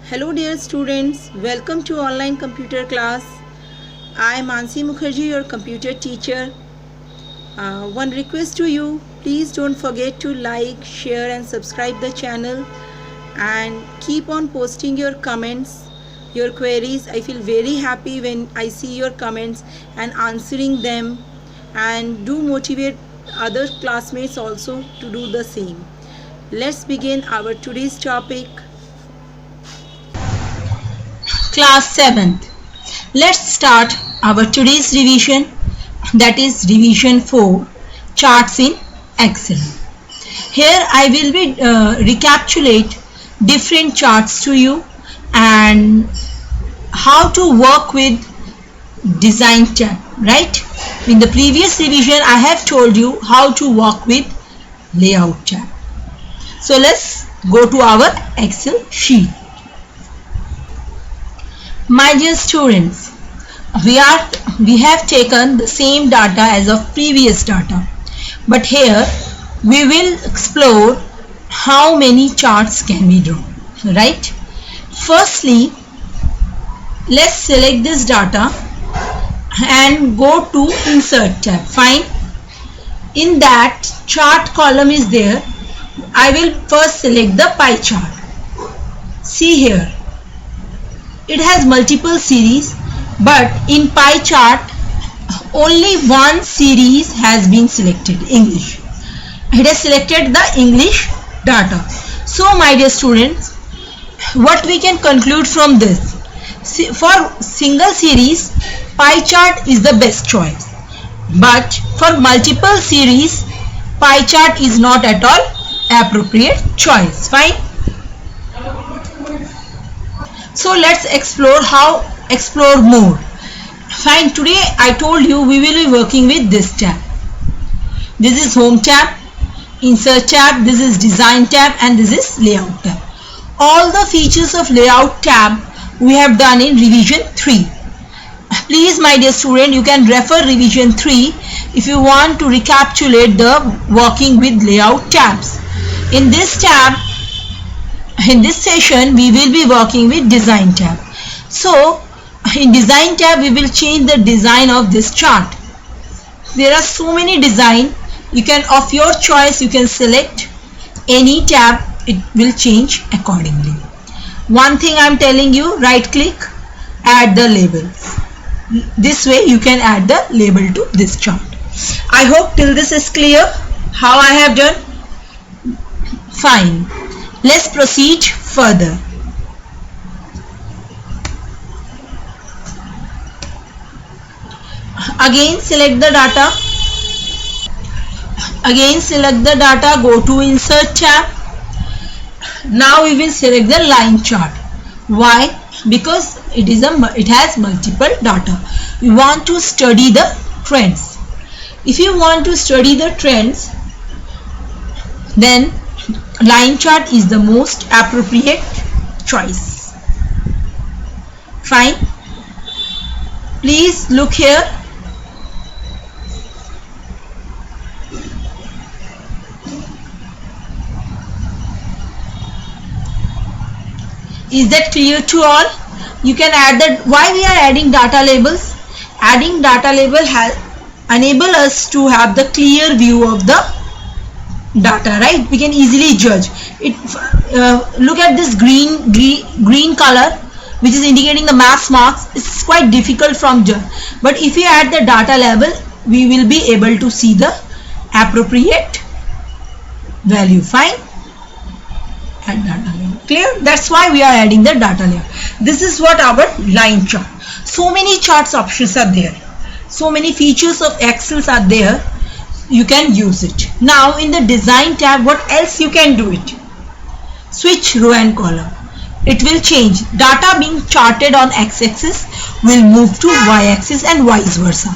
Hello dear students, welcome to online computer class. I am Mansi Mukherjee, your computer teacher. One request to you, please don't forget to like, share and subscribe the channel and keep on posting your comments, your queries. I feel very happy when I see your comments and answering them, and do motivate other classmates also to do the same. Let's begin our today's topic. Class 7th. Let's start our today's revision, that is revision 4, charts in Excel. Here I will be recapitulate different charts to you and how to work with design tab, right? In the previous revision I have told you how to work with layout tab. So let's go to our Excel sheet. My dear students, we have taken the same data as of previous data, but here we will explore how many charts can be drawn, right? Firstly, let's select this data and go to insert tab. Fine. In that chart column is there. I will first select the pie chart. See here. It has multiple series, but in pie chart only one series has been selected, English. It has selected the English data. So my dear students, what we can conclude from this? For single series, pie chart is the best choice, but for multiple series, pie chart is not at all appropriate choice. Fine. So let's explore more. Fine. Today I told you we will be working with this tab. This is home tab, insert tab, this is design tab and this is layout tab. All the features of layout tab we have done in revision 3. Please my dear student, you can refer revision 3 if you want to recapitulate the working with layout tabs. In this tab, in this session we will be working with design tab. So in design tab we will change the design of this chart. There are so many design, you can of your choice, you can select any tab, it will change accordingly. One thing I am telling you, right click, add the labels. This way you can add the label to this chart. I hope till this is clear how I have done. Fine. Let's proceed further. Again select the data. Again select the data, go to insert tab. Now we will select the line chart. Why? Because it has multiple data. We want to study the trends. If you want to study the trends, then line chart is the most appropriate choice. Fine. Please look here. Is that clear to all? You can add that. Why we are adding data labels? Adding data label enable us to have the clear view of the data, right? We can easily judge it. Look at this green color, which is indicating the max marks. It's quite difficult from judge, but if you add the data label, we will be able to see the appropriate value. Fine. Add data label. Clear? That's why we are adding the data layer. This is what our line chart. So many charts options are there. So many features of Excel are there. You can use it. Now in the design tab, what else you can do it? Switch row and column. It will change. Data being charted on x-axis will move to y-axis and vice versa.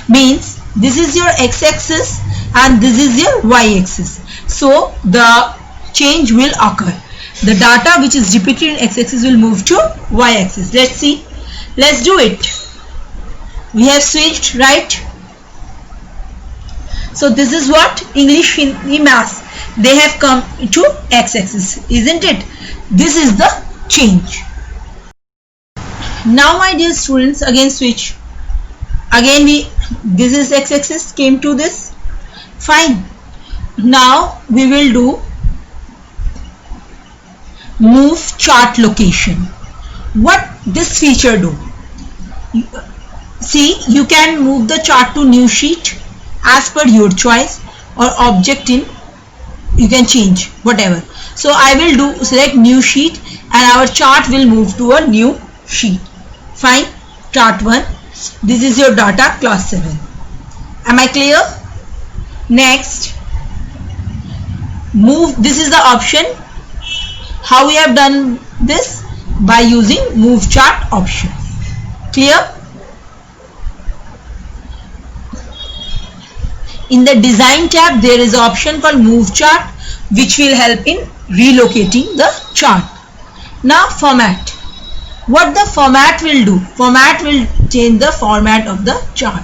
Means this is your x-axis and this is your y-axis. So the change will occur. The data which is repeated in x-axis will move to y-axis. Let's see. Let's do it. We have switched, right? So this is what English, Hindi, Maths, they have come to x-axis, isn't it? This is the change. Now my dear students, again switch. Again this is x-axis, came to this. Fine. Now we will do move chart location. What this feature do? See, you can move the chart to new sheet as per your choice, or object in, you can change whatever. So I will do select new sheet and our chart will move to a new sheet. Fine. Chart 1. This is your data class 7. Am I clear? Next, move. This is the option. How we have done this? By using move chart option. Clear? In the design tab there is an option called move chart, which will help in relocating the chart. Now format. What the format will do? Format will change the format of the chart.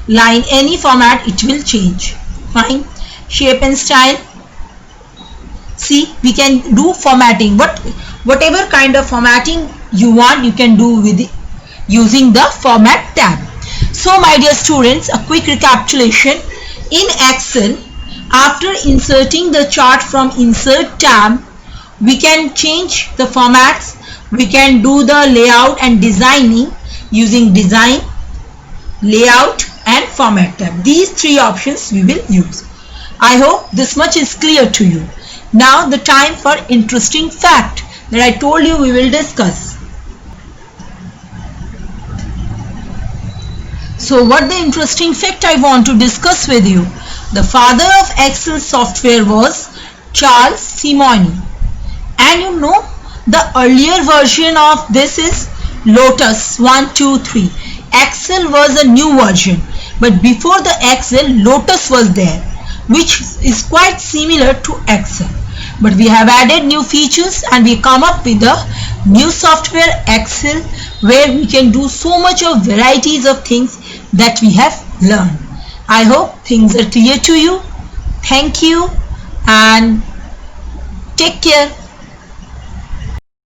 Line, any format it will change. Fine. Shape and style. See, we can do formatting. Whatever kind of formatting you want, you can do with it using the format tab. So my dear students, a quick recapitulation. In Excel, after inserting the chart from insert tab, we can change the formats. We can do the layout and designing using design, layout and format tab. These three options we will use. I hope this much is clear to you. Now the time for interesting fact that I told you we will discuss. So what the interesting fact I want to discuss with you? The father of Excel software was Charles Simonyi. And you know, the earlier version of this is Lotus 1, 2, 3. Excel was a new version, but before the Excel, Lotus was there, which is quite similar to Excel. But we have added new features and we come up with a new software Excel, where we can do so much of varieties of things that we have learned. I hope things are clear to you. Thank you and take care.